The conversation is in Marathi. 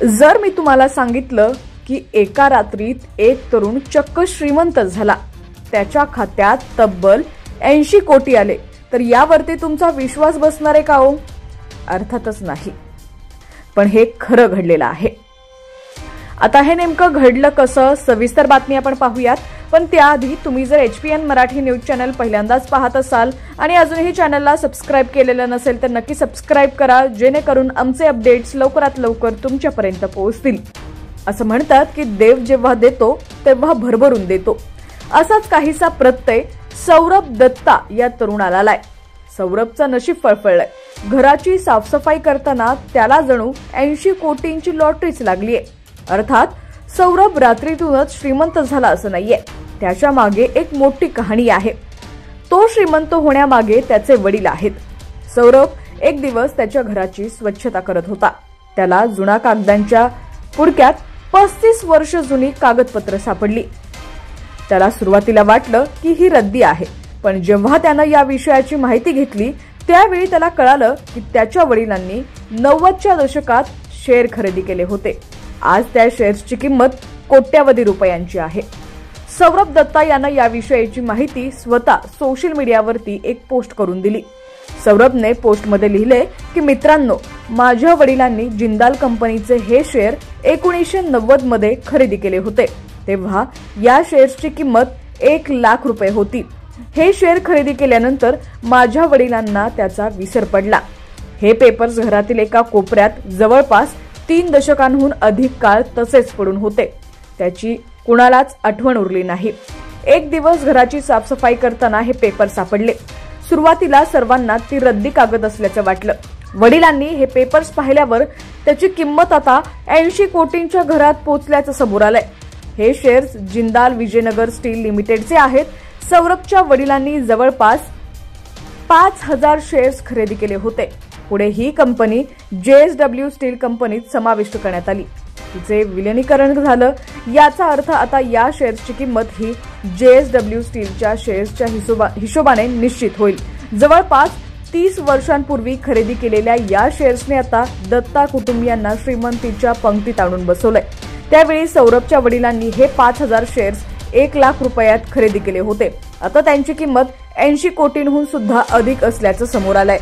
जर मी तुम्हाला सांगितलं की एका रात्रीत एक तरुण चक्क श्रीमंत झाला, त्याच्या खात्यात तब्बल 80 कोटी आले, तर यावरती तुमचा विश्वास बसणार आहे का हो? अर्थातच नाही. पण हे खरं घडलेलं आहे. आता हे नेमकं घडलं कसं, सविस्तर बातमी आपण पाहूयात. पण त्याआधी तुम्ही जर HPN मराठी न्यूज चॅनल पहिल्यांदाच पाहत असाल आणि अजूनही चॅनलला सबस्क्राईब केलेलं नसेल तर नक्की सबस्क्राईब करा, जेणेकरून आमचे अपडेट्स लवकरात लवकर तुमच्यापर्यंत पोहोचतील. असं म्हणतात की देव जेव्हा देतो तेव्हा भरभरून देतो. असाच काहीसा प्रत्यय सौरभ दत्ता या तरुणाला आलाय. सौरभचं नशीब फळफळलंय. घराची साफसफाई करताना त्याला जणू 80 कोटींची लॉटरीच लागलीये. अर्थात सौरभ रात्रीतूनच श्रीमंत झाला असं नाहीये. त्याच्या मागे एक मोठी कहाणी आहे. तो श्रीमंत होण्यामागे त्याचे वडील आहेत. सौरभ एक दिवस त्याच्या घराची स्वच्छता करत होता. त्याला जुना कागदांच्या पुडक्यात 35 वर्ष जुनी कागदपत्र सापडली. त्याला सुरुवातीला वाटलं की ही रद्दी आहे, पण जेव्हा त्यानं या विषयाची माहिती घेतली त्यावेळी त्याला कळालं की त्याच्या वडिलांनी 90च्या दशकात शेअर खरेदी केले होते. आज त्या शेअर्सची किंमत कोट्यावधी रुपयांची आहे. सौरभ दत्ता यानं याविषयीची माहिती स्वतः सोशल मीडियावरती एक पोस्ट करून दिली. सौरभने पोस्टमध्ये लिहिले की मित्रांनो, माझ्या वडिलांनी जिंदाल कंपनीचे हे शेअर 1990 मध्ये खरेदी केले होते. तेव्हा या शेअर्सची किंमत 1 लाख रुपये होती. हे शेअर खरेदी केल्यानंतर माझ्या वडिलांना त्याचा विसर पडला. हे पेपर्स घरातील एका कोपऱ्यात जवळपास 3 दशकांहून अधिक काळ तसेच पडून होते. त्याची कुणालाच आठवण उरली नाही. एक दिवस घराची साफसफाई करताना हे पेपर सापडले. सुरुवातीला सर्वांना ती रद्दी कागद असल्याचं वाटलं. वडिलांनी हे पेपर्स पाहिल्यावर त्याची किंमत आता 80 कोटींच्या घरात पोहोचल्याचं समोर आलंय. हे शेअर्स जिंदाल विजयनगर स्टील लिमिटेडचे आहेत. सौरभच्या वडिलांनी जवळपास 5000 शेअर्स खरेदी केले होते. पुढे ही कंपनी JSW स्टील कंपनीत समाविष्ट करण्यात आली. तिचे विलिनीकरण झालं. याचा अर्थ आता या शेअर्सची किंमत ही JSW स्टीलच्या शेअर्सच्या हिशोबाने निश्चित होईल. जवळपास 30 वर्षांपूर्वी खरेदी केलेल्या या शेअर्सने आता दत्ता कुटुंबियांना श्रीमंतीच्या पंक्तीत आणून बसवलंय. त्यावेळी सौरभच्या वडिलांनी हे 5000 शेअर्स 1 लाख रुपयात खरेदी केले होते. आता त्यांची किंमत 80 कोटींहून सुद्धा अधिक असल्याचं समोर आलंय.